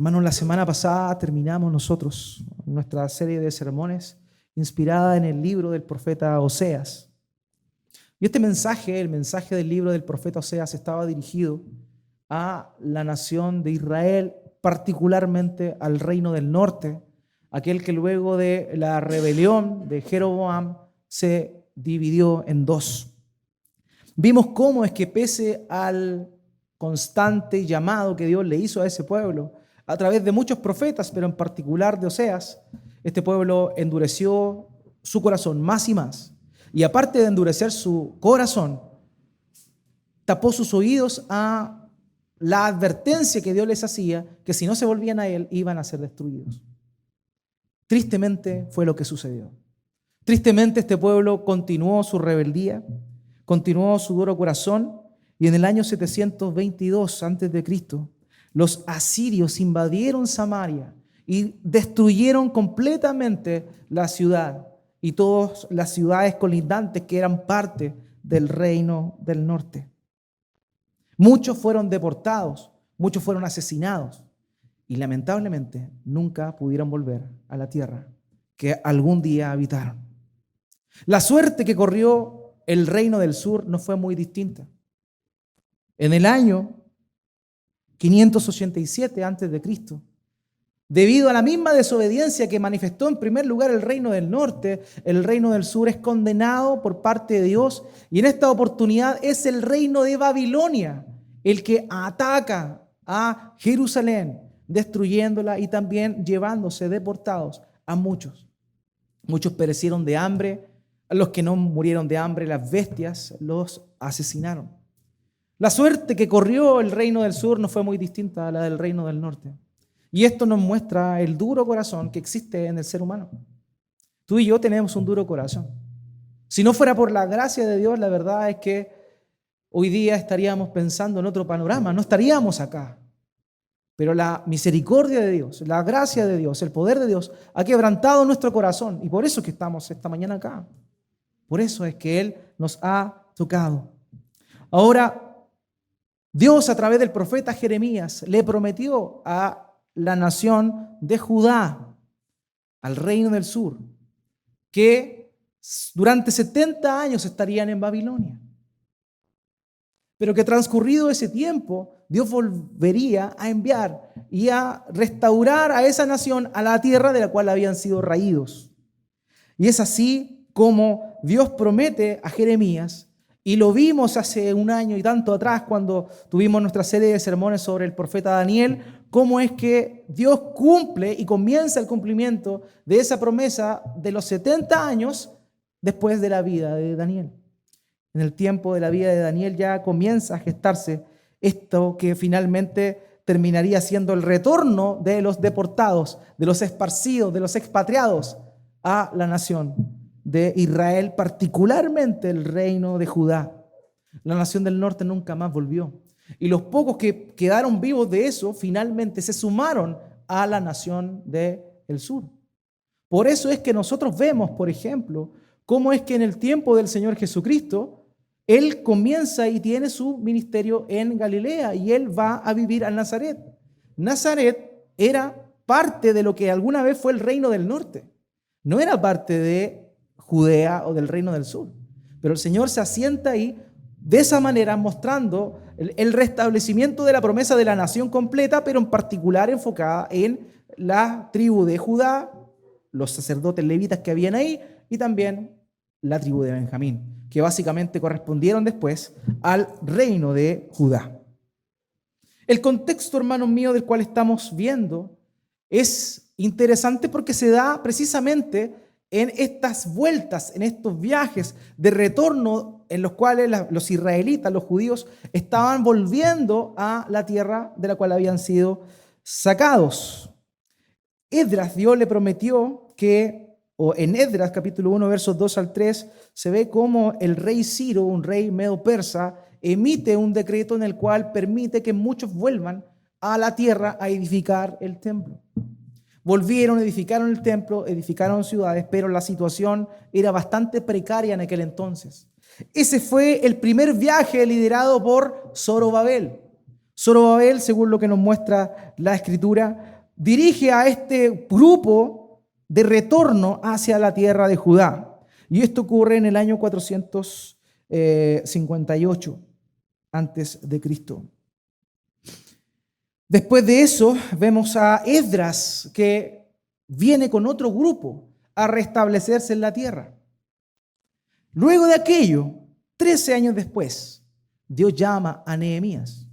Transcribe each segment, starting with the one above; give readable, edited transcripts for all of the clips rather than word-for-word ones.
Hermanos, la semana pasada terminamos nosotros nuestra serie de sermones inspirada en el libro del profeta Oseas. Y este mensaje, el mensaje del libro del profeta Oseas, estaba dirigido a la nación de Israel, particularmente al reino del norte, aquel que luego de la rebelión de Jeroboam se dividió en dos. Vimos cómo es que pese al constante llamado que Dios le hizo a ese pueblo, a través de muchos profetas, pero en particular de Oseas, este pueblo endureció su corazón más y más. Y aparte de endurecer su corazón, tapó sus oídos a la advertencia que Dios les hacía, que si no se volvían a Él, iban a ser destruidos. Tristemente fue lo que sucedió. Tristemente este pueblo continuó su rebeldía, continuó su duro corazón, y en el año 722 a.C., los asirios invadieron Samaria y destruyeron completamente la ciudad y todas las ciudades colindantes que eran parte del reino del norte. Muchos fueron deportados, muchos fueron asesinados y lamentablemente nunca pudieron volver a la tierra que algún día habitaron. La suerte que corrió el reino del sur no fue muy distinta. En el año 587 a.C., debido a la misma desobediencia que manifestó en primer lugar el reino del norte, el reino del sur es condenado por parte de Dios, y en esta oportunidad es el reino de Babilonia el que ataca a Jerusalén, destruyéndola y también llevándose deportados a muchos. Muchos perecieron de hambre, a los que no murieron de hambre, las bestias los asesinaron. La suerte que corrió el reino del sur no fue muy distinta a la del reino del norte. Y esto nos muestra el duro corazón que existe en el ser humano. Tú y yo tenemos un duro corazón. Si no fuera por la gracia de Dios, la verdad es que hoy día estaríamos pensando en otro panorama, no estaríamos acá. Pero la misericordia de Dios, la gracia de Dios, el poder de Dios ha quebrantado nuestro corazón. Y por eso es que estamos esta mañana acá. Por eso es que Él nos ha tocado. Ahora, Dios a través del profeta Jeremías le prometió a la nación de Judá, al reino del sur, que durante 70 años estarían en Babilonia. Pero que transcurrido ese tiempo, Dios volvería a enviar y a restaurar a esa nación a la tierra de la cual habían sido raídos. Y es así como Dios promete a Jeremías. Y lo vimos hace un año y tanto atrás cuando tuvimos nuestra serie de sermones sobre el profeta Daniel, cómo es que Dios cumple y comienza el cumplimiento de esa promesa de los 70 años después de la vida de Daniel. En el tiempo de la vida de Daniel ya comienza a gestarse esto que finalmente terminaría siendo el retorno de los deportados, de los esparcidos, de los expatriados a la nación de Israel, particularmente el reino de Judá. La nación del norte nunca más volvió. Y los pocos que quedaron vivos de eso, finalmente se sumaron a la nación del sur. Por eso es que nosotros vemos, por ejemplo, cómo es que en el tiempo del Señor Jesucristo, Él comienza y tiene su ministerio en Galilea y Él va a vivir a Nazaret. Nazaret era parte de lo que alguna vez fue el reino del norte. No era parte de Judea o del reino del sur. Pero el Señor se asienta ahí de esa manera mostrando el restablecimiento de la promesa de la nación completa, pero en particular enfocada en la tribu de Judá, los sacerdotes levitas que habían ahí y también la tribu de Benjamín, que básicamente correspondieron después al reino de Judá. El contexto, hermanos míos, del cual estamos viendo es interesante porque se da precisamente en estas vueltas, en estos viajes de retorno en los cuales los israelitas, los judíos, estaban volviendo a la tierra de la cual habían sido sacados. Esdras, Dios le prometió o en Esdras capítulo 1, versos 2 al 3, se ve cómo el rey Ciro, un rey medo-persa, emite un decreto en el cual permite que muchos vuelvan a la tierra a edificar el templo. Volvieron, edificaron el templo, edificaron ciudades, pero la situación era bastante precaria en aquel entonces. Ese fue el primer viaje liderado por Zorobabel. Zorobabel, según lo que nos muestra la Escritura, dirige a este grupo de retorno hacia la tierra de Judá. Y esto ocurre en el año 458 antes de Cristo. Después de eso, vemos a Esdras, que viene con otro grupo a restablecerse en la tierra. Luego de aquello, 13 años después, Dios llama a Nehemías,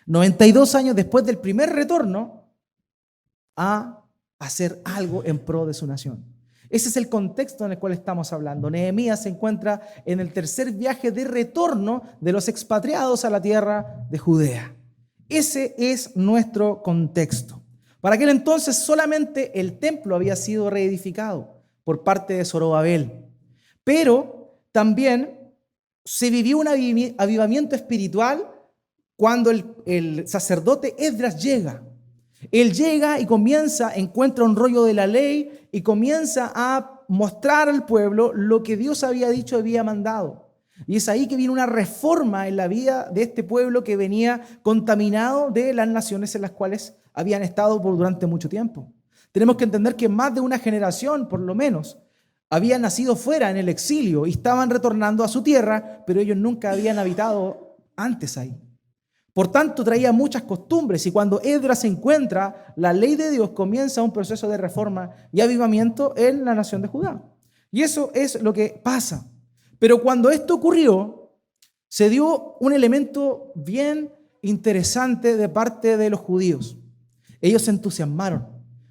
92 años después del primer retorno, a hacer algo en pro de su nación. Ese es el contexto en el cual estamos hablando. Nehemías se encuentra en el tercer viaje de retorno de los expatriados a la tierra de Judea. Ese es nuestro contexto. Para aquel entonces solamente el templo había sido reedificado por parte de Zorobabel, pero también se vivió un avivamiento espiritual cuando el sacerdote Esdras llega. Él llega y encuentra un rollo de la ley y comienza a mostrar al pueblo lo que Dios había dicho, había mandado. Y es ahí que viene una reforma en la vida de este pueblo que venía contaminado de las naciones en las cuales habían estado durante mucho tiempo. Tenemos que entender que más de una generación, por lo menos, habían nacido fuera en el exilio y estaban retornando a su tierra, pero ellos nunca habían habitado antes ahí. Por tanto, traía muchas costumbres y cuando Esdras encuentra la ley de Dios, comienza un proceso de reforma y avivamiento en la nación de Judá. Y eso es lo que pasa. Pero cuando esto ocurrió, se dio un elemento bien interesante de parte de los judíos. Ellos se entusiasmaron.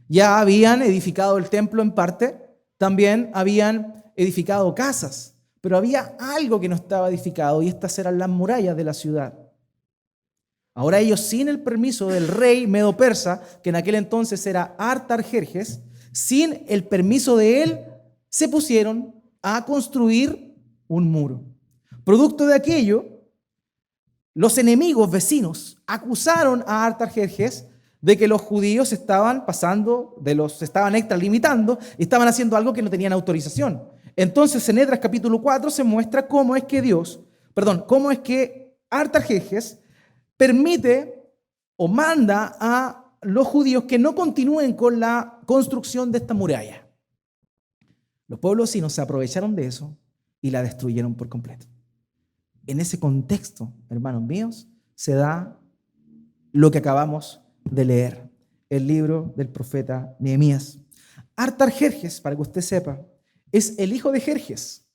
Ya habían edificado el templo en parte, también habían edificado casas, pero había algo que no estaba edificado y estas eran las murallas de la ciudad. Ahora ellos, sin el permiso del rey medo-persa, que en aquel entonces era Artajerjes, sin el permiso de él, se pusieron a construir un muro. Producto de aquello, los enemigos vecinos acusaron a Artajerjes de que los judíos estaban estaban extralimitando y estaban haciendo algo que no tenían autorización. Entonces, en Esdras capítulo 4 se muestra cómo es que Artajerjes permite o manda a los judíos que no continúen con la construcción de esta muralla. Los pueblos vecinos se aprovecharon de eso y la destruyeron por completo. En ese contexto, hermanos míos, se da lo que acabamos de leer, el libro del profeta Nehemías. Artajerjes, para que usted sepa, es el hijo de Jerjes.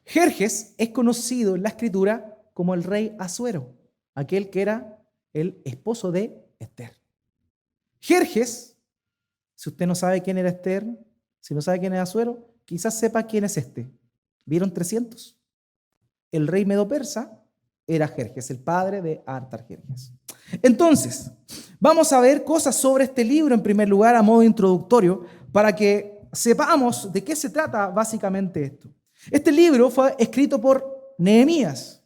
Jerjes es conocido en la escritura como el rey Asuero, aquel que era el esposo de Esther. Jerjes, si usted no sabe quién era Esther, si no sabe quién es Asuero, quizás sepa quién es este. ¿Vieron 300? El rey medo-persa era Jerjes, el padre de Artajerjes. Entonces, vamos a ver cosas sobre este libro en primer lugar a modo introductorio para que sepamos de qué se trata básicamente esto. Este libro fue escrito por Nehemías.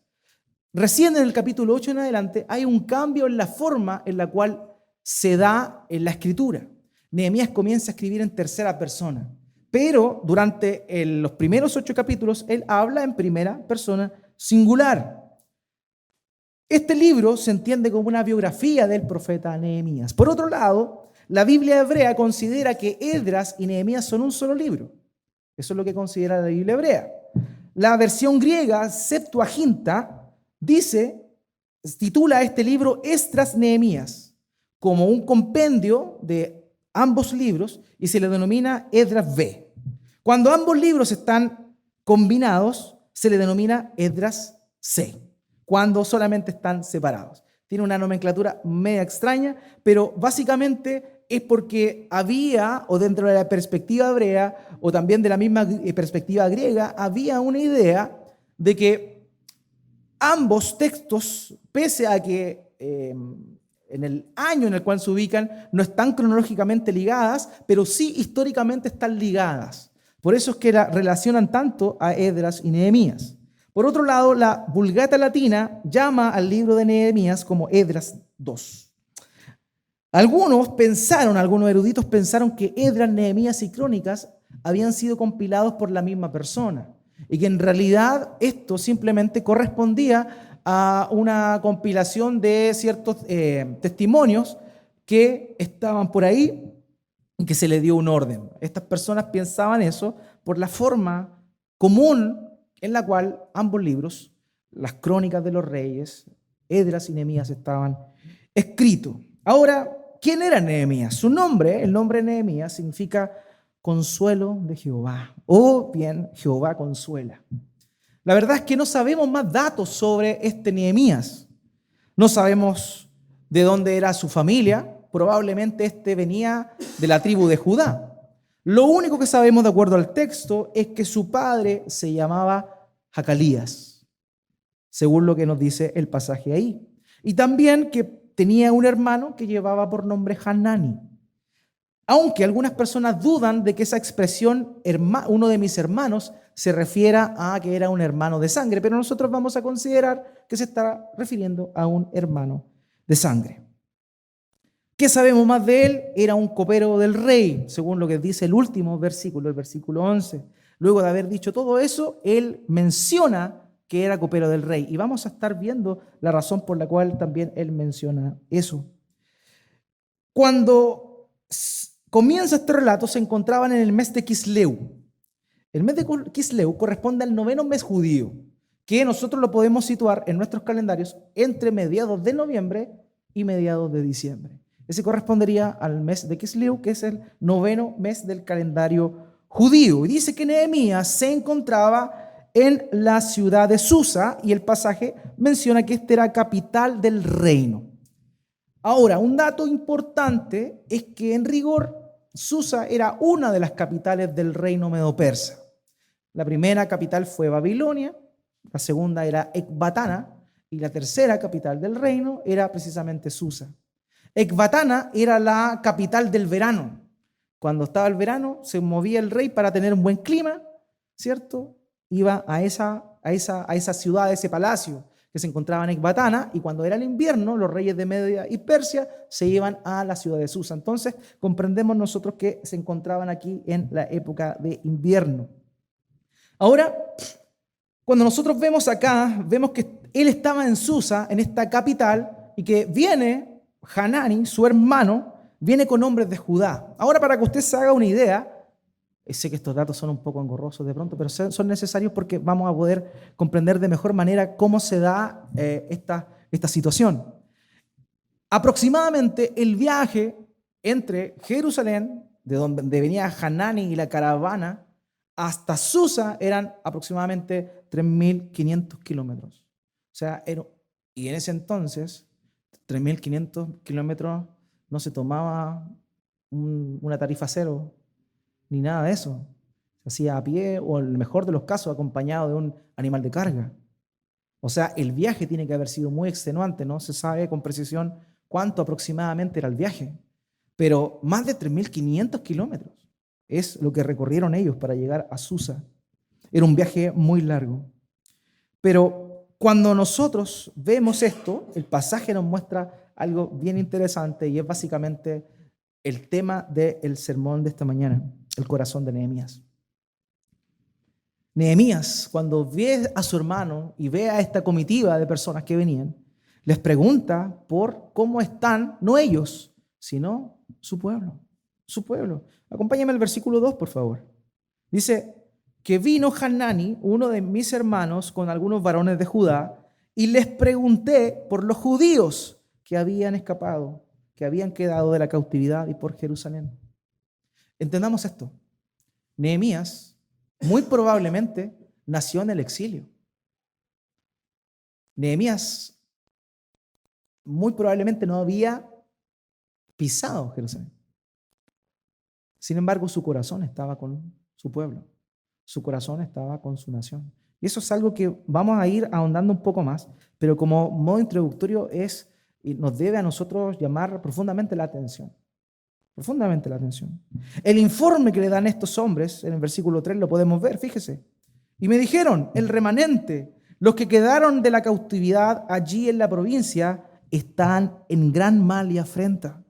Recién en el capítulo 8 en adelante hay un cambio en la forma en la cual se da en la escritura. Nehemías comienza a escribir en tercera persona, pero durante los primeros 8 capítulos él habla en primera persona singular. Este libro se entiende como una biografía del profeta Nehemías. Por otro lado, la Biblia hebrea considera que Esdras y Nehemías son un solo libro. Eso es lo que considera la Biblia hebrea. La versión griega, Septuaginta, titula este libro Esdras Nehemías como un compendio de ambos libros y se le denomina Esdras B. Cuando ambos libros están combinados, se le denomina Esdras C. Cuando solamente están separados. Tiene una nomenclatura media extraña, pero básicamente es porque había, o dentro de la perspectiva hebrea, o también de la misma perspectiva griega, había una idea de que ambos textos, pese a que en el año en el cual se ubican, no están cronológicamente ligadas, pero sí históricamente están ligadas. Por eso es que relacionan tanto a Esdras y Nehemías. Por otro lado, la Vulgata Latina llama al libro de Nehemías como Esdras II. Algunos eruditos pensaron que Esdras, Nehemías y Crónicas habían sido compilados por la misma persona y que en realidad esto simplemente correspondía a una compilación de ciertos testimonios que estaban por ahí y que se le dio un orden. Estas personas pensaban eso por la forma común en la cual ambos libros, las Crónicas de los Reyes, Esdras y Nehemías, estaban escritos. Ahora, ¿quién era Nehemías? Su nombre, el nombre de Nehemías, significa consuelo de Jehová, o bien Jehová consuela. La verdad es que no sabemos más datos sobre este Nehemías. No sabemos de dónde era su familia. Probablemente este venía de la tribu de Judá. Lo único que sabemos de acuerdo al texto es que su padre se llamaba Jacalías, según lo que nos dice el pasaje ahí. Y también que tenía un hermano que llevaba por nombre Hanani. Aunque algunas personas dudan de que esa expresión, uno de mis hermanos, se refiera a que era un hermano de sangre, pero nosotros vamos a considerar que se está refiriendo a un hermano de sangre. ¿Qué sabemos más de él? Era un copero del rey, según lo que dice el último versículo, el versículo 11. Luego de haber dicho todo eso, él menciona que era copero del rey. Y vamos a estar viendo la razón por la cual también él menciona eso. Cuando comienza este relato, se encontraban en el mes de Quisleu. El mes de Quisleu corresponde al 9º mes judío, que nosotros lo podemos situar en nuestros calendarios entre mediados de noviembre y mediados de diciembre. Ese correspondería al mes de Quisleu, que es el 9º mes del calendario judío. Y dice que Nehemías se encontraba en la ciudad de Susa, y el pasaje menciona que esta era capital del reino. Ahora, un dato importante es que en rigor Susa era una de las capitales del reino medo-persa. La primera capital fue Babilonia, la segunda era Ecbatana, y la tercera capital del reino era precisamente Susa. Ecbatana era la capital del verano. Cuando estaba el verano, se movía el rey para tener un buen clima, ¿cierto? Iba a esa ciudad, a ese palacio que se encontraba en Ecbatana, y cuando era el invierno, los reyes de Media y Persia se iban a la ciudad de Susa. Entonces, comprendemos nosotros que se encontraban aquí en la época de invierno. Ahora, cuando nosotros vemos acá, vemos que él estaba en Susa, en esta capital, y que viene Hanani, su hermano, viene con hombres de Judá. Ahora, para que usted se haga una idea, sé que estos datos son un poco engorrosos de pronto, pero son necesarios porque vamos a poder comprender de mejor manera cómo se da esta situación. Aproximadamente el viaje entre Jerusalén, de donde venía Hanani y la caravana, hasta Susa eran aproximadamente 3.500 kilómetros. O sea, y en ese entonces, 3.500 kilómetros no se tomaba una tarifa cero, ni nada de eso. Se hacía a pie o, en el mejor de los casos, acompañado de un animal de carga. O sea, el viaje tiene que haber sido muy extenuante, no se sabe con precisión cuánto aproximadamente era el viaje, pero más de 3.500 kilómetros es lo que recorrieron ellos para llegar a Susa. Era un viaje muy largo. Pero cuando nosotros vemos esto, el pasaje nos muestra algo bien interesante, y es básicamente el tema del sermón de esta mañana, el corazón de Nehemías. Nehemías, cuando ve a su hermano y ve a esta comitiva de personas que venían, les pregunta por cómo están, no ellos, sino su pueblo. Su pueblo. Acompáñame al versículo 2, por favor. Dice que vino Hanani, uno de mis hermanos, con algunos varones de Judá, y les pregunté por los judíos que habían escapado, que habían quedado de la cautividad, y por Jerusalén. Entendamos esto. Nehemías muy probablemente nació en el exilio. Nehemías muy probablemente no había pisado Jerusalén. Sin embargo, su corazón estaba con su pueblo. Su corazón estaba con su nación. Y eso es algo que vamos a ir ahondando un poco más, pero como modo introductorio nos debe a nosotros llamar profundamente la atención. Profundamente la atención. El informe que le dan estos hombres, en el versículo 3 lo podemos ver, fíjese. Y me dijeron, el remanente, los que quedaron de la cautividad allí en la provincia, están en gran mal y afrenta.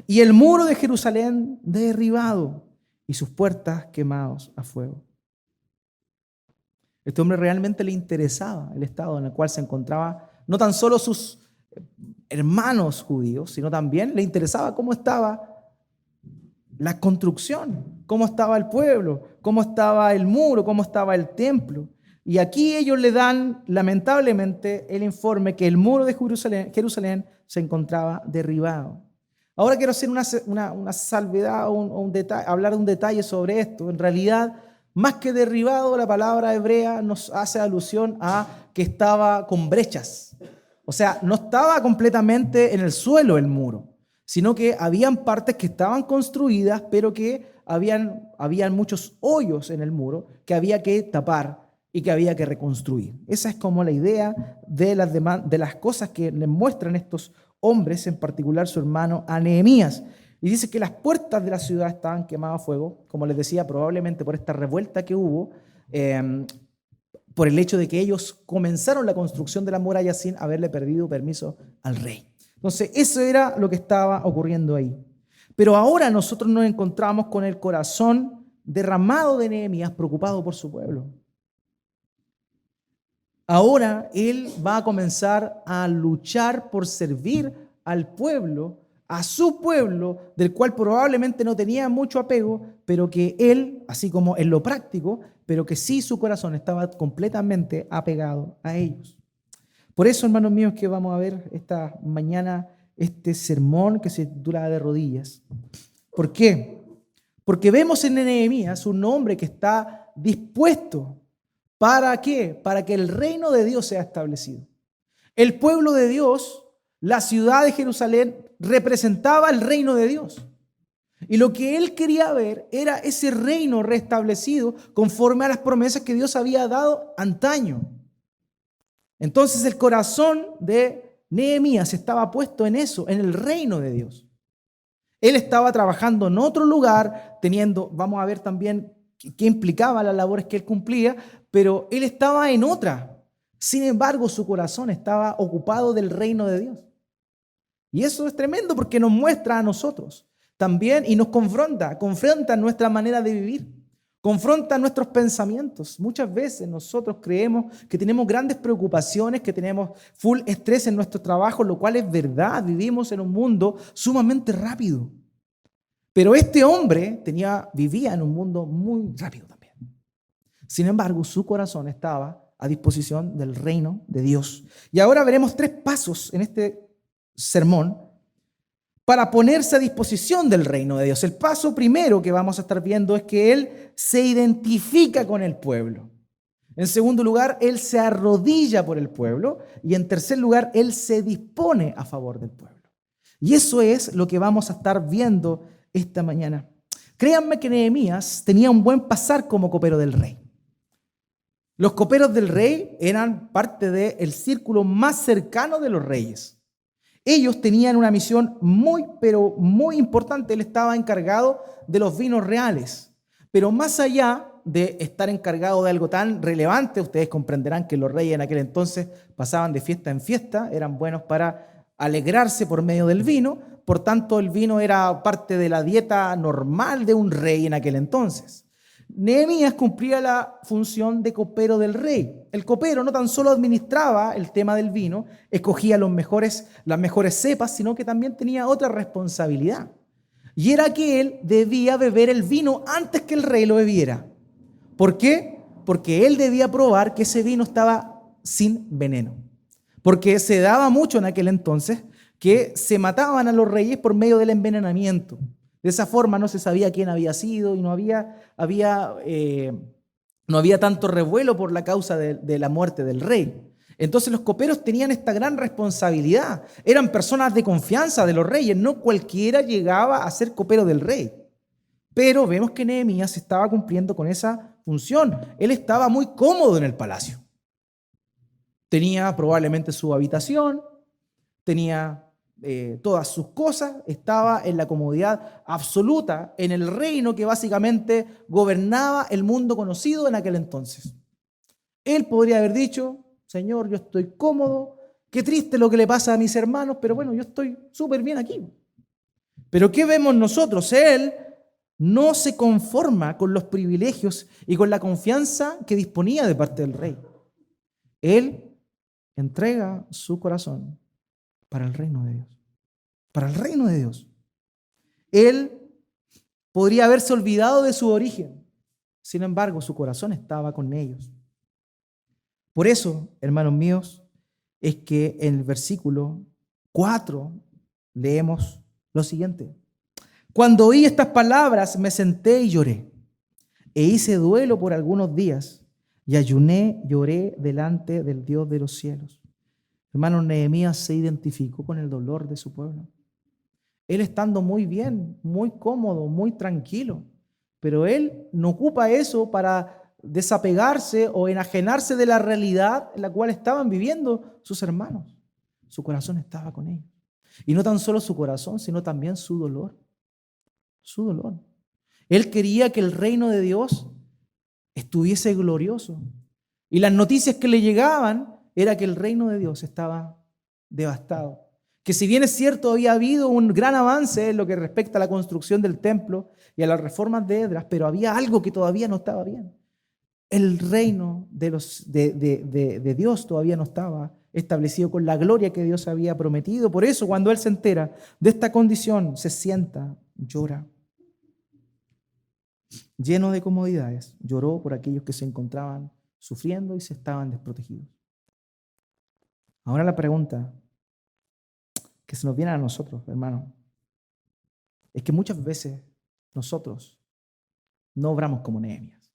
Y el muro de Jerusalén derribado y sus puertas quemados a fuego. Este hombre realmente le interesaba el estado en el cual se encontraba no tan solo sus hermanos judíos, sino también le interesaba cómo estaba la construcción, cómo estaba el pueblo, cómo estaba el muro, cómo estaba el templo. Y aquí ellos le dan, lamentablemente, el informe que el muro de Jerusalén se encontraba derribado. Ahora quiero hacer una salvedad o un detalle, hablar de un detalle sobre esto. En realidad, más que derribado, la palabra hebrea nos hace alusión a que estaba con brechas. O sea, no estaba completamente en el suelo el muro, sino que habían partes que estaban construidas, pero que habían muchos hoyos en el muro que había que tapar y que había que reconstruir. Esa es como la idea de las cosas que le muestran estos hombres, en particular su hermano a Nehemías. Y dice que las puertas de la ciudad estaban quemadas a fuego, como les decía, probablemente por esta revuelta que hubo, por el hecho de que ellos comenzaron la construcción de la muralla sin haberle pedido permiso al rey. Entonces, eso era lo que estaba ocurriendo ahí. Pero ahora nosotros nos encontramos con el corazón derramado de Nehemías, preocupado por su pueblo. Ahora él va a comenzar a luchar por servir al pueblo, a su pueblo, del cual probablemente no tenía mucho apego, pero que él, así como en lo práctico, pero que sí su corazón estaba completamente apegado a ellos. Por eso, hermanos míos, que vamos a ver esta mañana este sermón que se titula De rodillas. ¿Por qué? Porque vemos en Nehemías un hombre que está dispuesto. ¿Para qué? Para que el reino de Dios sea establecido. El pueblo de Dios, la ciudad de Jerusalén, representaba el reino de Dios. Y lo que él quería ver era ese reino restablecido conforme a las promesas que Dios había dado antaño. Entonces el corazón de Nehemías estaba puesto en eso, en el reino de Dios. Él estaba trabajando en otro lugar, vamos a ver también qué implicaba las labores que él cumplía, pero él estaba en otra. Sin embargo, su corazón estaba ocupado del reino de Dios. Y eso es tremendo porque nos muestra a nosotros también y nos confronta nuestra manera de vivir, confronta nuestros pensamientos. Muchas veces nosotros creemos que tenemos grandes preocupaciones, que tenemos full estrés en nuestro trabajo, lo cual es verdad. Vivimos en un mundo sumamente rápido. Pero este hombre vivía en un mundo muy rápido también. Sin embargo, su corazón estaba a disposición del reino de Dios. Y ahora veremos 3 pasos en este sermón para ponerse a disposición del reino de Dios. El paso primero que vamos a estar viendo es que él se identifica con el pueblo. En segundo lugar, él se arrodilla por el pueblo. Y en tercer lugar, él se dispone a favor del pueblo. Y eso es lo que vamos a estar viendo esta mañana. Créanme que Nehemías tenía un buen pasar como copero del rey. Los coperos del rey eran parte del círculo más cercano de los reyes. Ellos tenían una misión pero muy importante. Él estaba encargado de los vinos reales. Pero más allá de estar encargado de algo tan relevante, ustedes comprenderán que los reyes en aquel entonces pasaban de fiesta en fiesta, eran buenos para alegrarse por medio del vino. Por tanto, el vino era parte de la dieta normal de un rey en aquel entonces. Nehemías cumplía la función de copero del rey. El copero no tan solo administraba el tema del vino, escogía las mejores cepas, sino que también tenía otra responsabilidad. Y era que él debía beber el vino antes que el rey lo bebiera. ¿Por qué? Porque él debía probar que ese vino estaba sin veneno. Porque se daba mucho en aquel entonces que se mataban a los reyes por medio del envenenamiento. De esa forma no se sabía quién había sido y no había tanto revuelo por la causa de la muerte del rey. Entonces los coperos tenían esta gran responsabilidad. Eran personas de confianza de los reyes. No cualquiera llegaba a ser copero del rey. Pero vemos que Nehemías estaba cumpliendo con esa función. Él estaba muy cómodo en el palacio. Tenía probablemente su habitación, tenía todas sus cosas, estaba en la comodidad absoluta, en el reino que básicamente gobernaba el mundo conocido en aquel entonces. Él podría haber dicho: Señor, yo estoy cómodo, qué triste lo que le pasa a mis hermanos, pero bueno, yo estoy súper bien aquí. Pero ¿qué vemos nosotros? Él no se conforma con los privilegios y con la confianza que disponía de parte del rey. Él, entrega su corazón para el reino de Dios. Para el reino de Dios. Él podría haberse olvidado de su origen. Sin embargo, su corazón estaba con ellos. Por eso, hermanos míos, es que en el versículo 4 leemos lo siguiente. Cuando oí estas palabras, me senté y lloré, e hice duelo por algunos días, y ayuné, lloré delante del Dios de los cielos. Hermanos, Nehemías se identificó con el dolor de su pueblo. Él estando muy bien, muy cómodo, muy tranquilo, pero él no ocupa eso para desapegarse o enajenarse de la realidad en la cual estaban viviendo sus hermanos. Su corazón estaba con ellos. Y no tan solo su corazón, sino también su dolor. Su dolor. Él quería que el reino de Dios estuviese glorioso. Y las noticias que le llegaban era que el reino de Dios estaba devastado. Que si bien es cierto, había habido un gran avance en lo que respecta a la construcción del templo y a las reformas de Esdras, pero había algo que todavía no estaba bien. El reino de Dios todavía no estaba establecido con la gloria que Dios había prometido. Por eso, cuando él se entera de esta condición, se sienta, llora. Lleno de comodidades, lloró por aquellos que se encontraban sufriendo y se estaban desprotegidos. Ahora la pregunta que se nos viene a nosotros, hermanos, es que muchas veces nosotros no obramos como Nehemías.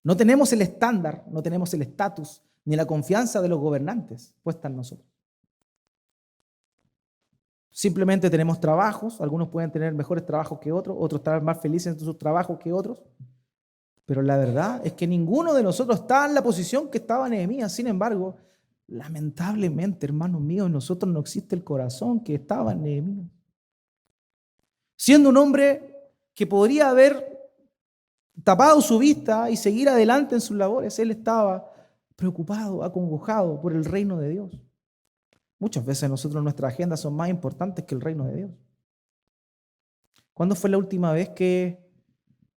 No tenemos el estándar, no tenemos el estatus, ni la confianza de los gobernantes puesta en nosotros. Simplemente tenemos trabajos, algunos pueden tener mejores trabajos que otros, otros estar más felices en sus trabajos que otros, pero la verdad es que ninguno de nosotros está en la posición que estaba Nehemías. Sin embargo, lamentablemente, hermanos míos, en nosotros no existe el corazón que estaba en Nehemías. Siendo un hombre que podría haber tapado su vista y seguir adelante en sus labores, él estaba preocupado, acongojado por el reino de Dios. Muchas veces nosotros nuestras agendas son más importantes que el reino de Dios. ¿Cuándo fue la última vez que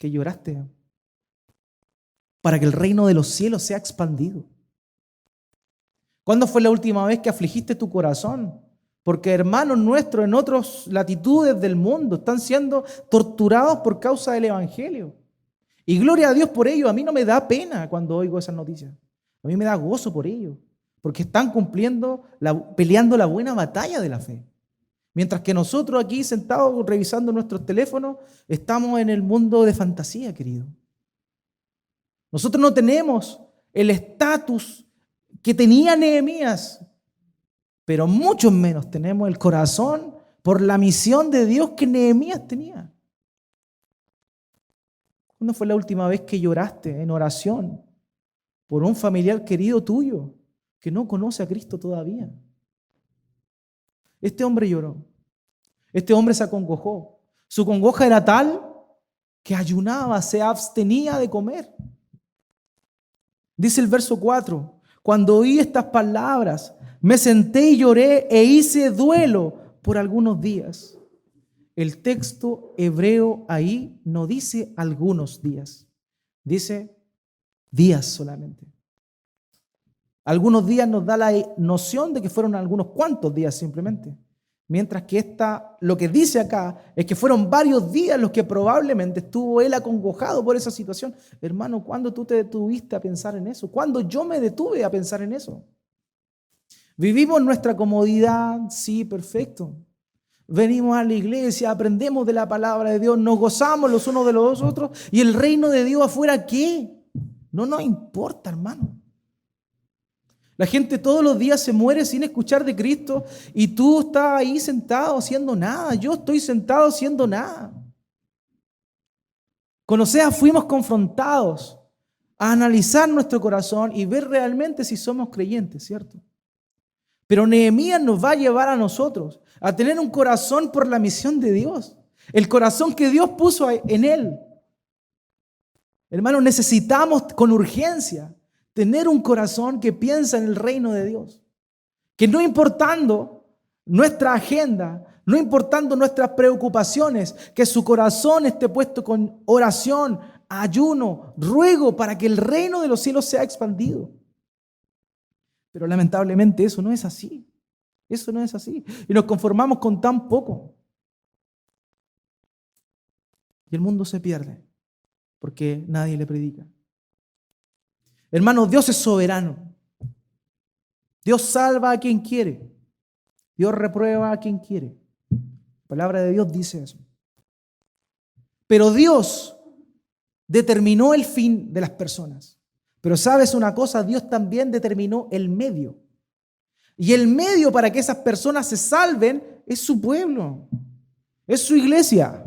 lloraste para que el reino de los cielos sea expandido? ¿Cuándo fue la última vez que afligiste tu corazón? Porque hermanos nuestros en otras latitudes del mundo están siendo torturados por causa del evangelio. Y gloria a Dios por ello. A mí no me da pena cuando oigo esas noticias. A mí me da gozo por ello. Porque están peleando la buena batalla de la fe. Mientras que nosotros aquí sentados revisando nuestros teléfonos, estamos en el mundo de fantasía, querido. Nosotros no tenemos el estatus que tenía Nehemías, pero mucho menos tenemos el corazón por la misión de Dios que Nehemías tenía. ¿Cuándo fue la última vez que lloraste en oración por un familiar querido tuyo que no conoce a Cristo todavía? Este hombre lloró. Este hombre se acongojó. Su congoja era tal que ayunaba, se abstenía de comer. Dice el verso 4, cuando oí estas palabras, me senté y lloré e hice duelo por algunos días. El texto hebreo ahí no dice algunos días, dice días solamente. Algunos días nos da la noción de que fueron algunos cuantos días simplemente. Mientras que lo que dice acá es que fueron varios días los que probablemente estuvo él acongojado por esa situación. Hermano, ¿cuándo tú te detuviste a pensar en eso? ¿Cuándo yo me detuve a pensar en eso? Vivimos nuestra comodidad, sí, perfecto. Venimos a la iglesia, aprendemos de la palabra de Dios, nos gozamos los unos de los otros y el reino de Dios afuera, ¿qué? No nos importa, hermano. La gente todos los días se muere sin escuchar de Cristo y tú estás ahí sentado haciendo nada. Yo estoy sentado haciendo nada. Con Oseas fuimos confrontados a analizar nuestro corazón y ver realmente si somos creyentes, ¿cierto? Pero Nehemías nos va a llevar a nosotros a tener un corazón por la misión de Dios. El corazón que Dios puso en él. Hermanos, necesitamos con urgencia tener un corazón que piensa en el reino de Dios. Que no importando nuestra agenda, no importando nuestras preocupaciones, que su corazón esté puesto con oración, ayuno, ruego para que el reino de los cielos sea expandido. Pero lamentablemente eso no es así. Eso no es así. Y nos conformamos con tan poco. Y el mundo se pierde porque nadie le predica. Hermanos, Dios es soberano. Dios salva a quien quiere. Dios reprueba a quien quiere. La palabra de Dios dice eso. Pero Dios determinó el fin de las personas. Pero ¿sabes una cosa? Dios también determinó el medio. Y el medio para que esas personas se salven es su pueblo, es su iglesia.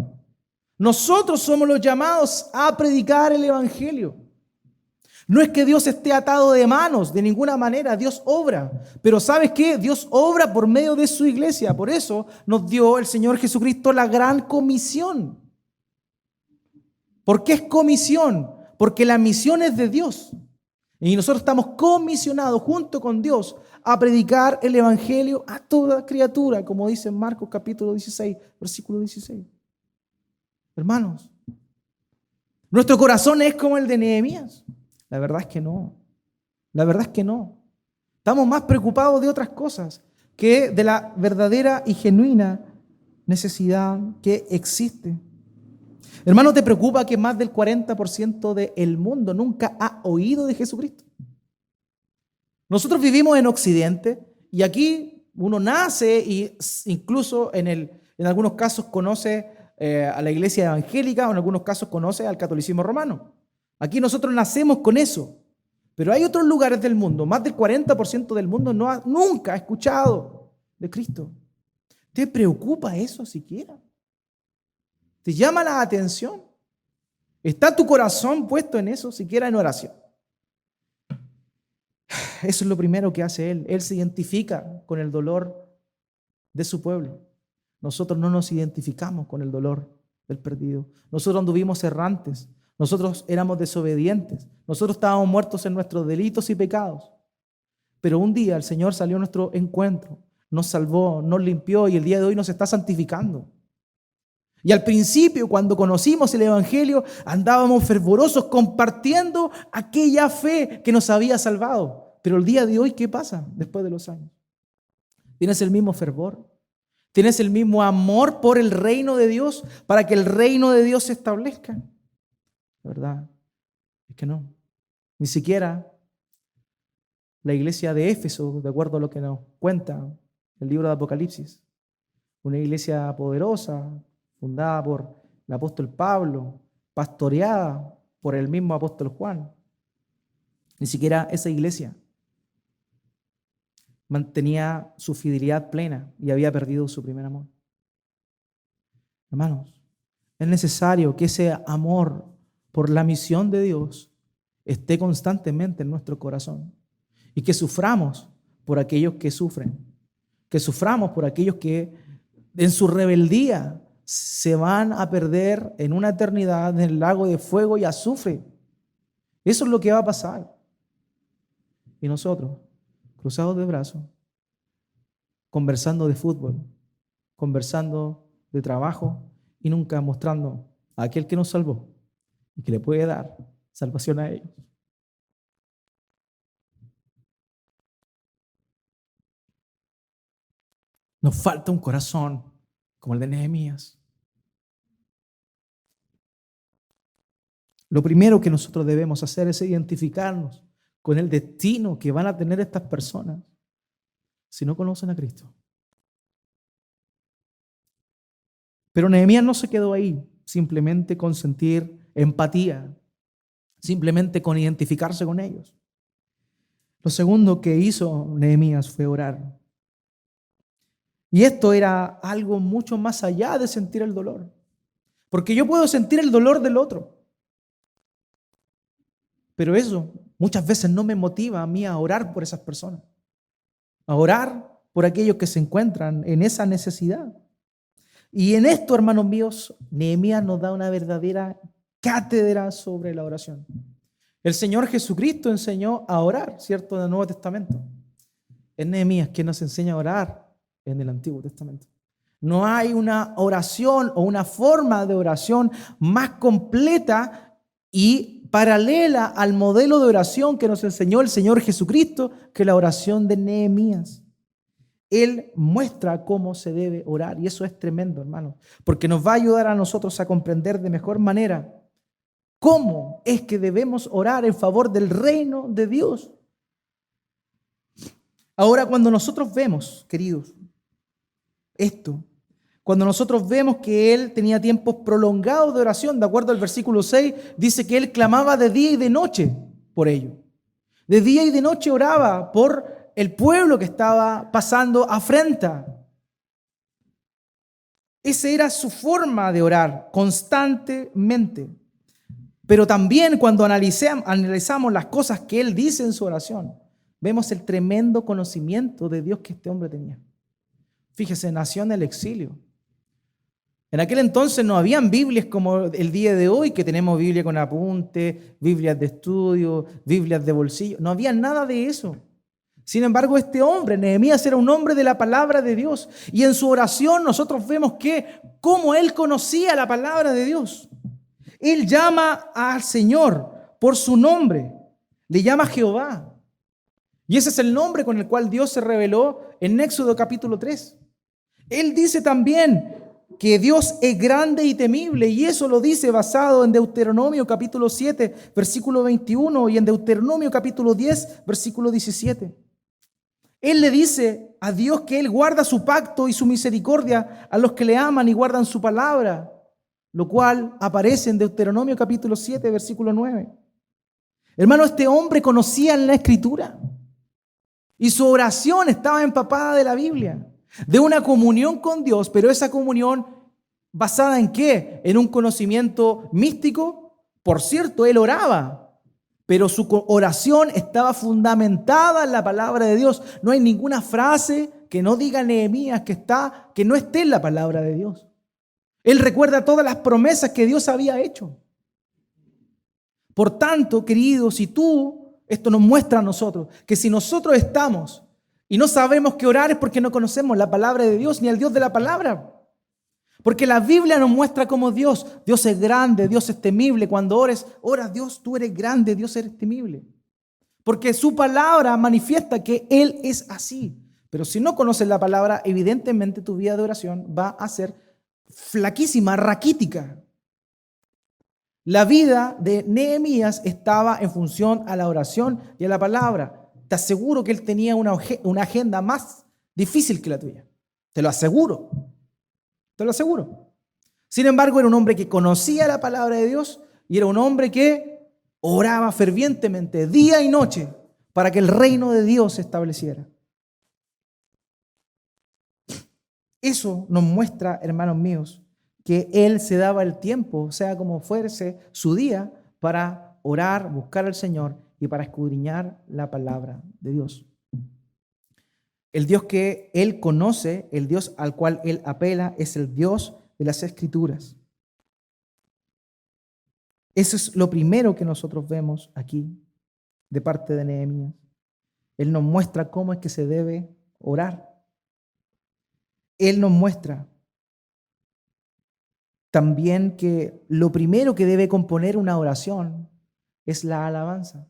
Nosotros somos los llamados a predicar el evangelio. No es que Dios esté atado de manos, de ninguna manera, Dios obra. Pero ¿sabes qué? Dios obra por medio de su iglesia. Por eso nos dio el Señor Jesucristo la gran comisión. ¿Por qué es comisión? Porque la misión es de Dios. Y nosotros estamos comisionados junto con Dios a predicar el evangelio a toda criatura, como dice en Marcos capítulo 16, versículo 16. Hermanos, ¿nuestro corazón es como el de Nehemías? La verdad es que no. La verdad es que no. Estamos más preocupados de otras cosas que de la verdadera y genuina necesidad que existe. Hermano, ¿te preocupa que más del 40% del mundo nunca ha oído de Jesucristo? Nosotros vivimos en Occidente y aquí uno nace e incluso en algunos casos conoce a la iglesia evangélica o en algunos casos conoce al catolicismo romano. Aquí nosotros nacemos con eso, pero hay otros lugares del mundo, más del 40% del mundo nunca ha escuchado de Cristo. ¿Te preocupa eso siquiera? ¿Te llama la atención? ¿Está tu corazón puesto en eso, siquiera en oración? Eso es lo primero que hace Él. Él se identifica con el dolor de su pueblo. Nosotros no nos identificamos con el dolor del perdido. Nosotros anduvimos errantes. Nosotros éramos desobedientes. Nosotros estábamos muertos en nuestros delitos y pecados. Pero un día el Señor salió a nuestro encuentro, nos salvó, nos limpió y el día de hoy nos está santificando. Y al principio, cuando conocimos el evangelio, andábamos fervorosos compartiendo aquella fe que nos había salvado. Pero el día de hoy, ¿qué pasa después de los años? ¿Tienes el mismo fervor? ¿Tienes el mismo amor por el reino de Dios para que el reino de Dios se establezca? La verdad es que no. Ni siquiera la iglesia de Éfeso, de acuerdo a lo que nos cuenta el libro de Apocalipsis, una iglesia poderosa, fundada por el apóstol Pablo, pastoreada por el mismo apóstol Juan. Ni siquiera esa iglesia mantenía su fidelidad plena y había perdido su primer amor. Hermanos, es necesario que ese amor por la misión de Dios esté constantemente en nuestro corazón y que suframos por aquellos que sufren, que suframos por aquellos que en su rebeldía se van a perder en una eternidad en el lago de fuego y azufre. Eso es lo que va a pasar. Y nosotros, cruzados de brazos, conversando de fútbol, conversando de trabajo y nunca mostrando a aquel que nos salvó y que le puede dar salvación a ellos. Nos falta un corazón como el de Nehemías. Lo primero que nosotros debemos hacer es identificarnos con el destino que van a tener estas personas si no conocen a Cristo. Pero Nehemías no se quedó ahí, simplemente con sentir empatía, simplemente con identificarse con ellos. Lo segundo que hizo Nehemías fue orar. Y esto era algo mucho más allá de sentir el dolor. Porque yo puedo sentir el dolor del otro. Pero eso muchas veces no me motiva a mí a orar por esas personas. A orar por aquellos que se encuentran en esa necesidad. Y en esto, hermanos míos, Nehemías nos da una verdadera cátedra sobre la oración. El Señor Jesucristo enseñó a orar, ¿cierto?, en el Nuevo Testamento. Es Nehemías quien nos enseña a orar en el Antiguo Testamento. No hay una oración o una forma de oración más completa y paralela al modelo de oración que nos enseñó el Señor Jesucristo, que es la oración de Nehemías. Él muestra cómo se debe orar y eso es tremendo, hermano, porque nos va a ayudar a nosotros a comprender de mejor manera cómo es que debemos orar en favor del reino de Dios. Ahora, cuando nosotros vemos, queridos, esto, cuando nosotros vemos que él tenía tiempos prolongados de oración, de acuerdo al versículo 6, dice que él clamaba de día y de noche por ello. De día y de noche oraba por el pueblo que estaba pasando afrenta. Esa era su forma de orar constantemente. Pero también cuando analizamos las cosas que él dice en su oración, vemos el tremendo conocimiento de Dios que este hombre tenía. Fíjese, nació en el exilio. En aquel entonces no habían Biblias como el día de hoy, que tenemos Biblia con apunte, Biblias de estudio, Biblias de bolsillo. No había nada de eso. Sin embargo, este hombre, Nehemías, era un hombre de la palabra de Dios. Y en su oración nosotros vemos cómo él conocía la palabra de Dios. Él llama al Señor por su nombre. Le llama Jehová. Y ese es el nombre con el cual Dios se reveló en Éxodo capítulo 3. Él dice también que Dios es grande y temible, y eso lo dice basado en Deuteronomio capítulo 7, versículo 21, y en Deuteronomio capítulo 10, versículo 17. Él le dice a Dios que Él guarda su pacto y su misericordia a los que le aman y guardan su palabra, lo cual aparece en Deuteronomio capítulo 7, versículo 9. Hermano, este hombre conocía la Escritura y su oración estaba empapada de la Biblia, de una comunión con Dios, pero esa comunión basada ¿en qué? En un conocimiento místico. Por cierto, él oraba, pero su oración estaba fundamentada en la palabra de Dios. No hay ninguna frase que no diga Nehemías que no esté en la palabra de Dios. Él recuerda todas las promesas que Dios había hecho. Por tanto, queridos, esto nos muestra a nosotros que si nosotros estamos y no sabemos qué orar es porque no conocemos la palabra de Dios ni al Dios de la palabra. Porque la Biblia nos muestra cómo Dios es grande, Dios es temible. Cuando oras, Dios, tú eres grande, Dios eres temible. Porque su palabra manifiesta que Él es así. Pero si no conoces la palabra, evidentemente tu vida de oración va a ser flaquísima, raquítica. La vida de Nehemías estaba en función a la oración y a la palabra. Te aseguro que él tenía una agenda más difícil que la tuya. Te lo aseguro. Te lo aseguro. Sin embargo, era un hombre que conocía la palabra de Dios y era un hombre que oraba fervientemente día y noche para que el reino de Dios se estableciera. Eso nos muestra, hermanos míos, que él se daba el tiempo, sea como fuese su día, para orar, buscar al Señor y para escudriñar la palabra de Dios. El Dios que él conoce, el Dios al cual él apela, es el Dios de las Escrituras. Eso es lo primero que nosotros vemos aquí de parte de Nehemías. Él nos muestra cómo es que se debe orar. Él nos muestra también que lo primero que debe componer una oración es la alabanza.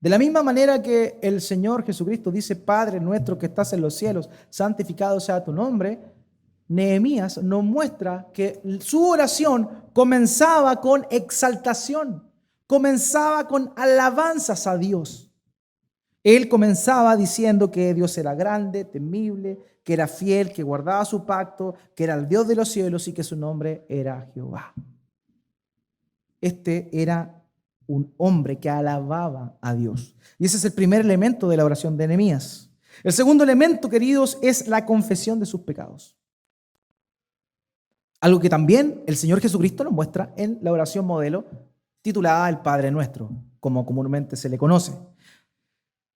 De la misma manera que el Señor Jesucristo dice, Padre nuestro que estás en los cielos, santificado sea tu nombre, Nehemías nos muestra que su oración comenzaba con exaltación, comenzaba con alabanzas a Dios. Él comenzaba diciendo que Dios era grande, temible, que era fiel, que guardaba su pacto, que era el Dios de los cielos y que su nombre era Jehová. Este era un hombre que alababa a Dios. Y ese es el primer elemento de la oración de Nehemías. El segundo elemento, queridos, es la confesión de sus pecados. Algo que también el Señor Jesucristo nos muestra en la oración modelo titulada El Padre Nuestro, como comúnmente se le conoce.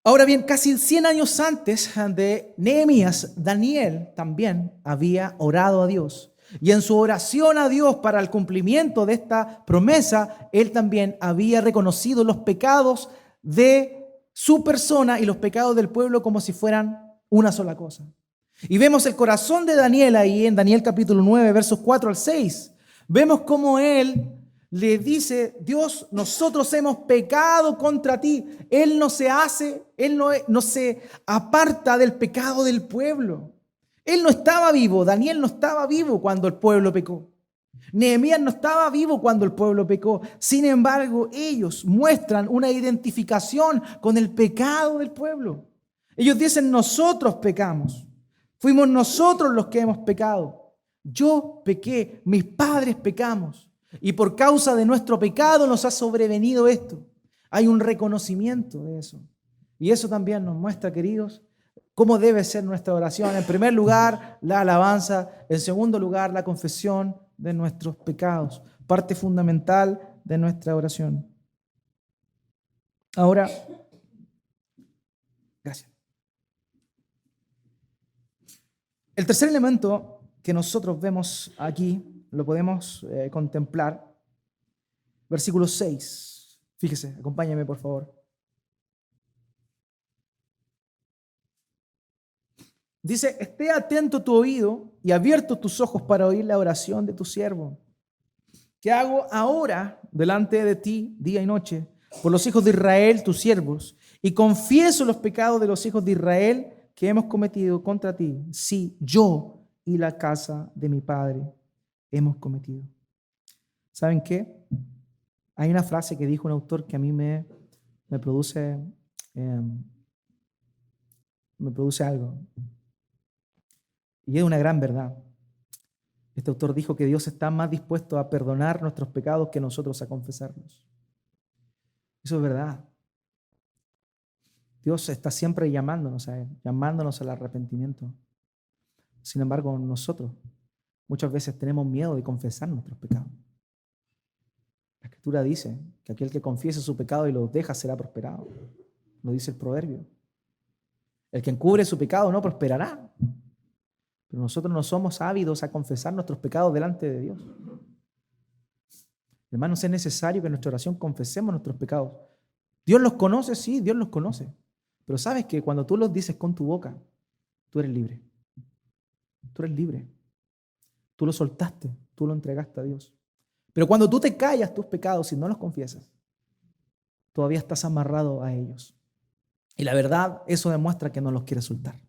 Ahora bien, casi 100 años antes de Nehemías, Daniel también había orado a Dios. Y en su oración a Dios para el cumplimiento de esta promesa, él también había reconocido los pecados de su persona y los pecados del pueblo como si fueran una sola cosa. Y vemos el corazón de Daniel ahí en Daniel capítulo 9, versos 4 al 6. Vemos cómo él Le dice, Dios, nosotros hemos pecado contra ti. Él no se aparta del pecado del pueblo. Él no estaba vivo, Daniel no estaba vivo cuando el pueblo pecó. Nehemías no estaba vivo cuando el pueblo pecó. Sin embargo, ellos muestran una identificación con el pecado del pueblo. Ellos dicen, nosotros pecamos. Fuimos nosotros los que hemos pecado. Yo pequé, mis padres pecamos. Y por causa de nuestro pecado nos ha sobrevenido esto. Hay un reconocimiento de eso. Y eso también nos muestra, queridos, cómo debe ser nuestra oración. En primer lugar, la alabanza. En segundo lugar, la confesión de nuestros pecados. Parte fundamental de nuestra oración. Ahora, gracias. El tercer elemento que nosotros vemos aquí, lo podemos contemplar. Versículo 6. Fíjese, acompáñame por favor. Dice, esté atento tu oído y abiertos tus ojos para oír la oración de tu siervo, que hago ahora delante de ti día y noche, por los hijos de Israel, tus siervos, y confieso los pecados de los hijos de Israel que hemos cometido contra ti. Sí, yo y la casa de mi padre hemos cometido. ¿Saben qué? Hay una frase que dijo un autor que a mí me produce algo. Y es una gran verdad. Este autor dijo que Dios está más dispuesto a perdonar nuestros pecados que nosotros a confesarlos. Eso es verdad. Dios está siempre llamándonos a Él, llamándonos al arrepentimiento. Sin embargo, nosotros muchas veces tenemos miedo de confesar nuestros pecados. La Escritura dice que aquel que confiese su pecado y los deja será prosperado. Lo dice el proverbio. El que encubre su pecado no prosperará. Pero nosotros no somos ávidos a confesar nuestros pecados delante de Dios. Hermanos, es necesario que en nuestra oración confesemos nuestros pecados. ¿Dios los conoce? Sí, Dios los conoce. Pero sabes que cuando tú los dices con tu boca, tú eres libre. Tú eres libre. Tú lo soltaste, tú lo entregaste a Dios. Pero cuando tú te callas tus pecados y no los confiesas, todavía estás amarrado a ellos. Y la verdad, eso demuestra que no los quieres soltar.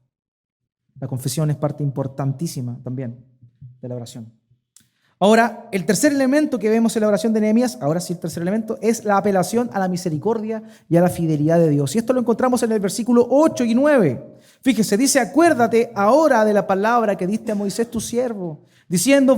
La confesión es parte importantísima también de la oración. Ahora, el tercer elemento que vemos en la oración de Nehemías, ahora sí el tercer elemento, es la apelación a la misericordia y a la fidelidad de Dios. Y esto lo encontramos en el versículo 8 y 9. Fíjese, dice, acuérdate ahora de la palabra que diste a Moisés tu siervo, diciendo,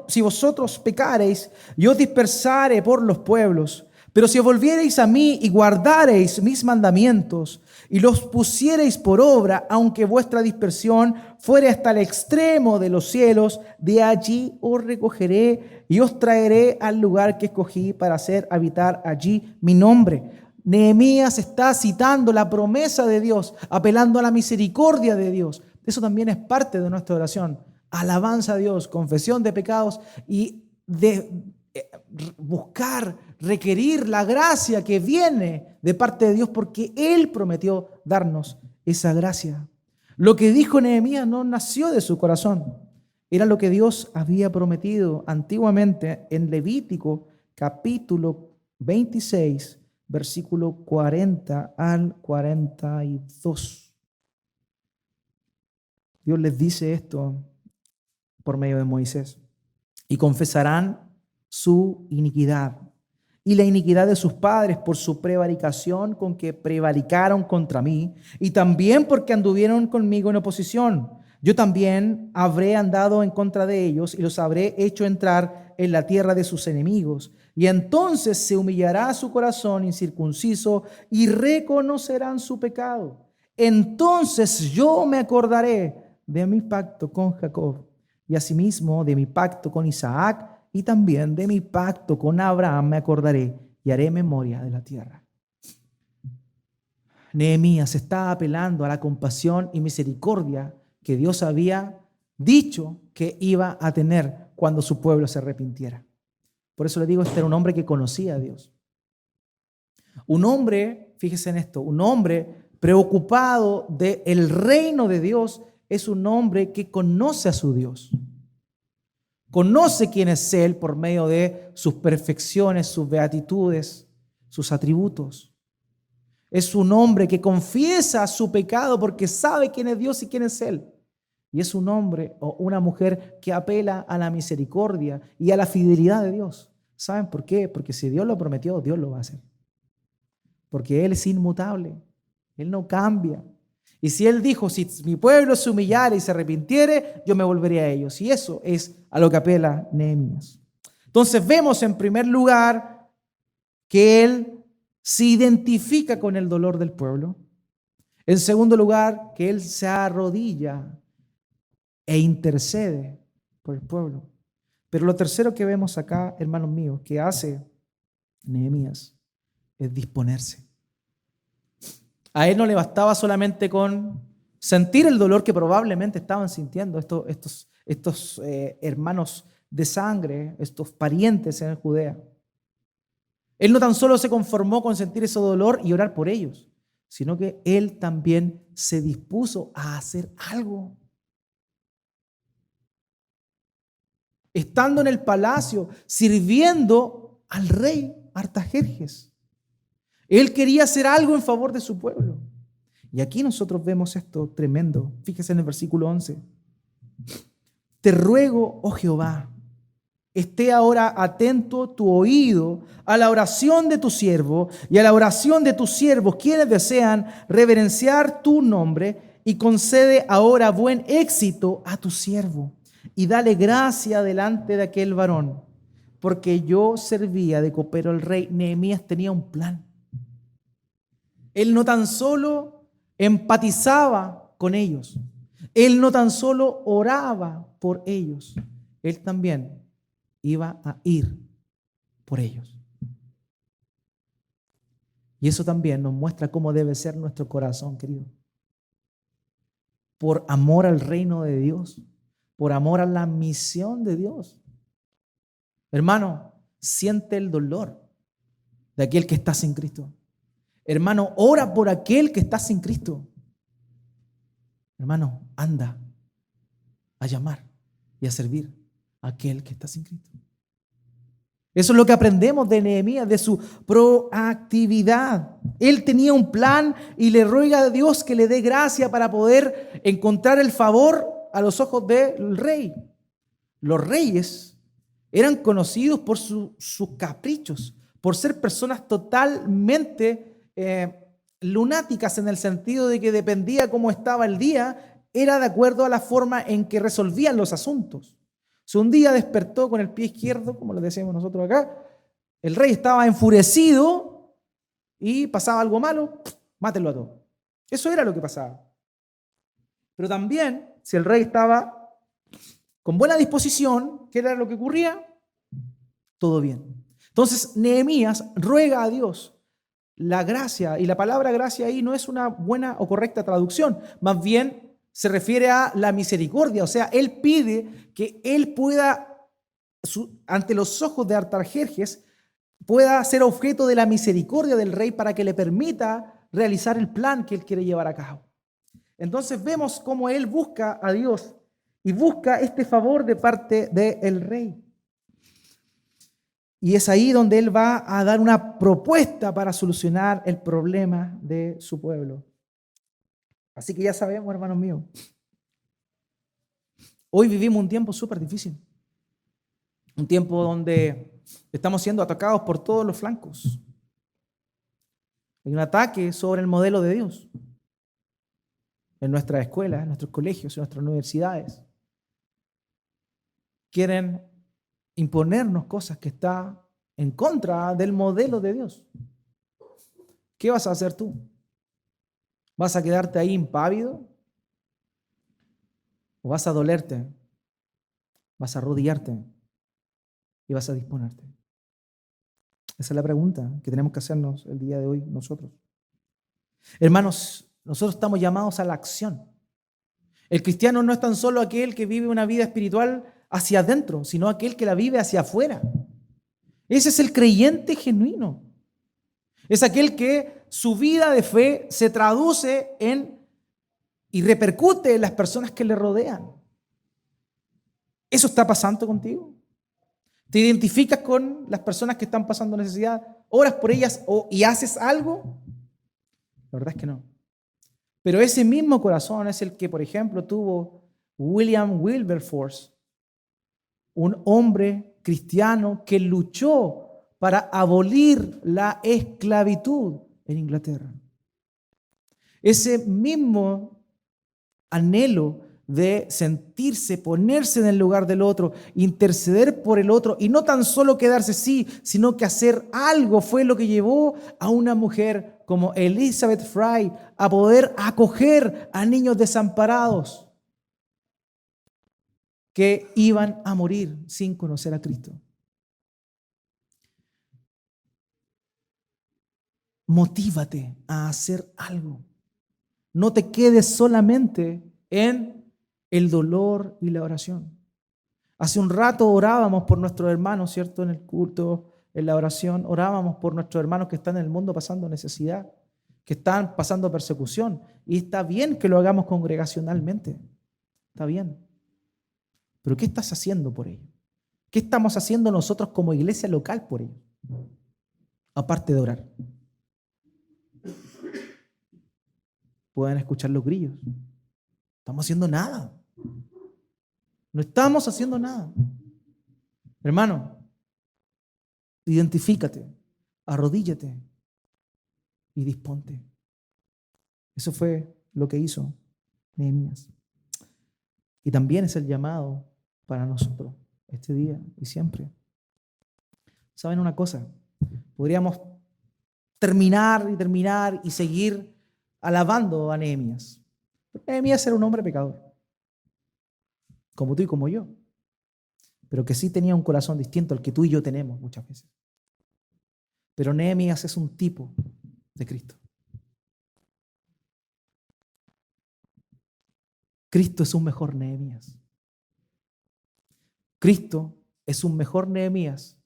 si vosotros pecareis, yo os dispersaré por los pueblos. Pero si volviereis a mí y guardareis mis mandamientos y los pusiereis por obra, aunque vuestra dispersión fuere hasta el extremo de los cielos, de allí os recogeré y os traeré al lugar que escogí para hacer habitar allí mi nombre. Nehemías está citando la promesa de Dios, apelando a la misericordia de Dios. Eso también es parte de nuestra oración. Alabanza a Dios, confesión de pecados y de buscar, requerir la gracia que viene de parte de Dios porque Él prometió darnos esa gracia. Lo que dijo Nehemías no nació de su corazón, era lo que Dios había prometido antiguamente en Levítico capítulo 26, versículo 40 al 42. Dios les dice esto por medio de Moisés: y confesarán su iniquidad y la iniquidad de sus padres por su prevaricación con que prevaricaron contra mí, y también porque anduvieron conmigo en oposición. Yo también habré andado en contra de ellos y los habré hecho entrar en la tierra de sus enemigos. Y entonces se humillará su corazón incircunciso y reconocerán su pecado. Entonces yo me acordaré de mi pacto con Jacob y asimismo de mi pacto con Isaac, y también de mi pacto con Abraham me acordaré y haré memoria de la tierra. Nehemías está apelando a la compasión y misericordia que Dios había dicho que iba a tener cuando su pueblo se arrepintiera. Por eso le digo, este era un hombre que conocía a Dios. Un hombre, fíjese en esto, un hombre preocupado del reino de Dios es un hombre que conoce a su Dios. Conoce quién es Él por medio de sus perfecciones, sus beatitudes, sus atributos. Es un hombre que confiesa su pecado porque sabe quién es Dios y quién es Él. Y es un hombre o una mujer que apela a la misericordia y a la fidelidad de Dios. ¿Saben por qué? Porque si Dios lo prometió, Dios lo va a hacer. Porque Él es inmutable. Él no cambia. Y si Él dijo, si mi pueblo se humillare y se arrepintiere, yo me volveré a ellos. Y eso es a lo que apela Nehemías. Entonces vemos en primer lugar que Él se identifica con el dolor del pueblo. En segundo lugar, que Él se arrodilla e intercede por el pueblo. Pero lo tercero que vemos acá, hermanos míos, que hace Nehemías es disponerse. A él no le bastaba solamente con sentir el dolor que probablemente estaban sintiendo estos hermanos de sangre, estos parientes en Judea. Él no tan solo se conformó con sentir ese dolor y orar por ellos, sino que él también se dispuso a hacer algo. Estando en el palacio, sirviendo al rey Artajerjes. Él quería hacer algo en favor de su pueblo. Y aquí nosotros vemos esto tremendo. Fíjese en el versículo 11. Te ruego, oh Jehová, esté ahora atento tu oído a la oración de tu siervo y a la oración de tus siervos, quienes desean reverenciar tu nombre, y concede ahora buen éxito a tu siervo. Y dale gracia delante de aquel varón, porque yo servía de copero al rey. Nehemías tenía un plan. Él no tan solo empatizaba con ellos, él no tan solo oraba por ellos, él también iba a ir por ellos. Y eso también nos muestra cómo debe ser nuestro corazón, querido. Por amor al reino de Dios, por amor a la misión de Dios. Hermano, siente el dolor de aquel que está sin Cristo. Hermano, ora por aquel que está sin Cristo. Hermano, anda a llamar y a servir a aquel que está sin Cristo. Eso es lo que aprendemos de Nehemías, de su proactividad. Él tenía un plan y le ruega a Dios que le dé gracia para poder encontrar el favor a los ojos del rey. Los reyes eran conocidos por sus caprichos, por ser personas totalmente lunáticas, en el sentido de que dependía cómo estaba el día, era de acuerdo a la forma en que resolvían los asuntos. Si un día despertó con el pie izquierdo, como lo decimos nosotros acá, el rey estaba enfurecido y pasaba algo malo, mátenlo a todos. Eso era lo que pasaba. Pero también, si el rey estaba con buena disposición, ¿qué era lo que ocurría? Todo bien. Entonces, Nehemías ruega a Dios la gracia, y la palabra gracia ahí no es una buena o correcta traducción, más bien se refiere a la misericordia. O sea, él pide que él pueda, ante los ojos de Artajerjes, pueda ser objeto de la misericordia del rey para que le permita realizar el plan que él quiere llevar a cabo. Entonces vemos cómo él busca a Dios y busca este favor de parte del rey. Y es ahí donde él va a dar una propuesta para solucionar el problema de su pueblo. Así que ya sabemos, hermanos míos, hoy vivimos un tiempo súper difícil. Un tiempo donde estamos siendo atacados por todos los flancos. Hay un ataque sobre el modelo de Dios en nuestras escuelas, en nuestros colegios, en nuestras universidades. Quieren imponernos cosas que están en contra del modelo de Dios. ¿Qué vas a hacer tú? ¿Vas a quedarte ahí impávido? ¿O vas a dolerte? ¿Vas a arrodillarte? ¿Y vas a disponerte? Esa es la pregunta que tenemos que hacernos el día de hoy nosotros. Hermanos, nosotros estamos llamados a la acción. El cristiano no es tan solo aquel que vive una vida espiritual hacia adentro, sino aquel que la vive hacia afuera. Ese es el creyente genuino. Es aquel que su vida de fe se traduce en y repercute en las personas que le rodean. ¿Eso está pasando contigo? ¿Te identificas con las personas que están pasando necesidad? ¿Oras por ellas y haces algo? La verdad es que no. Pero ese mismo corazón es el que, por ejemplo, tuvo William Wilberforce, un hombre cristiano que luchó para abolir la esclavitud en Inglaterra. Ese mismo anhelo de sentirse, ponerse en el lugar del otro, interceder por el otro y no tan solo quedarse así, sino que hacer algo fue lo que llevó a una mujer como Elizabeth Fry a poder acoger a niños desamparados que iban a morir sin conocer a Cristo. Motívate a hacer algo. No te quedes solamente en el dolor y la oración. Hace un rato orábamos por nuestros hermanos, ¿cierto? En el culto, en la oración, orábamos por nuestros hermanos que están en el mundo pasando necesidad, que están pasando persecución. Y está bien que lo hagamos congregacionalmente. Está bien. Pero ¿qué estás haciendo por ellos? ¿Qué estamos haciendo nosotros como iglesia local por ellos? Aparte de orar. Pueden escuchar los grillos. No estamos haciendo nada. No estamos haciendo nada. Hermano, identifícate, arrodíllate y disponte. Eso fue lo que hizo Nehemías. Y también es el llamado para nosotros este día y siempre. ¿Saben una cosa? Podríamos terminar y seguir alabando a Nehemías. Nehemías era un hombre pecador, como tú y como yo, pero que sí tenía un corazón distinto al que tú y yo tenemos muchas veces. Pero Nehemías es un tipo de Cristo. Cristo es un mejor Nehemías. Cristo es un mejor Nehemías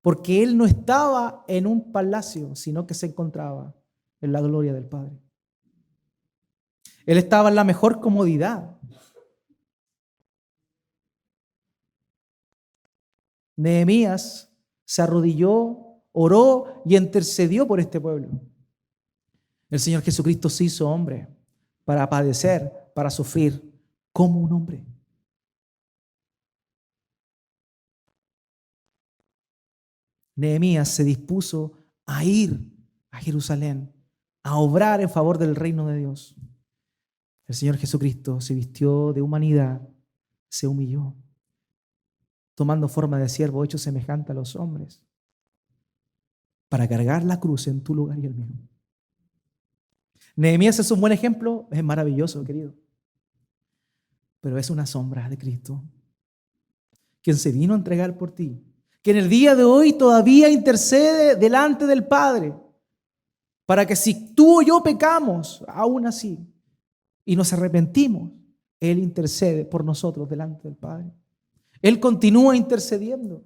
porque él no estaba en un palacio, sino que se encontraba en la gloria del Padre. Él estaba en la mejor comodidad. Nehemías se arrodilló, oró y intercedió por este pueblo. El Señor Jesucristo se hizo hombre para padecer, para sufrir como un hombre. Nehemías se dispuso a ir a Jerusalén, a obrar en favor del reino de Dios. El Señor Jesucristo se vistió de humanidad, se humilló, tomando forma de siervo, hecho semejante a los hombres, para cargar la cruz en tu lugar y el mío. Nehemías es un buen ejemplo, es maravilloso, querido, pero es una sombra de Cristo, quien se vino a entregar por ti, que en el día de hoy todavía intercede delante del Padre, para que si tú o yo pecamos, aún así, y nos arrepentimos, Él intercede por nosotros delante del Padre. Él continúa intercediendo.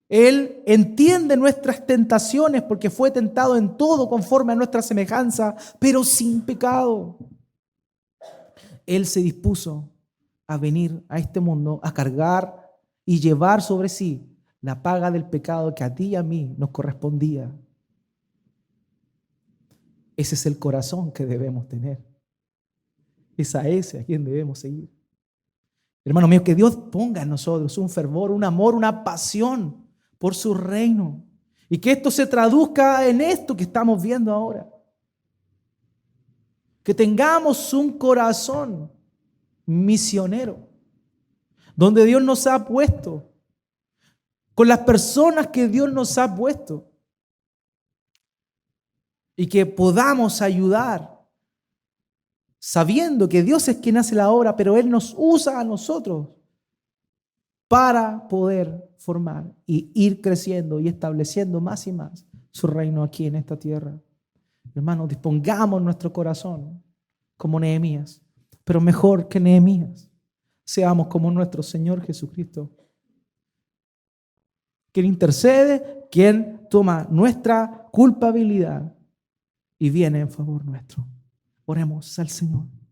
Él entiende nuestras tentaciones porque fue tentado en todo conforme a nuestra semejanza, pero sin pecado. Él se dispuso a venir a este mundo a cargar y llevar sobre sí la paga del pecado que a ti y a mí nos correspondía. Ese es el corazón que debemos tener. Es a ese a quien debemos seguir. Hermano mío, que Dios ponga en nosotros un fervor, un amor, una pasión por su reino. Y que esto se traduzca en esto que estamos viendo ahora. Que tengamos un corazón misionero, donde Dios nos ha puesto, con las personas que Dios nos ha puesto. Y que podamos ayudar, sabiendo que Dios es quien hace la obra, pero Él nos usa a nosotros para poder formar y ir creciendo y estableciendo más y más su reino aquí en esta tierra. Hermanos, dispongamos nuestro corazón como Nehemías, pero mejor que Nehemías, seamos como nuestro Señor Jesucristo, quien intercede, quien toma nuestra culpabilidad y viene en favor nuestro. Oremos al Señor.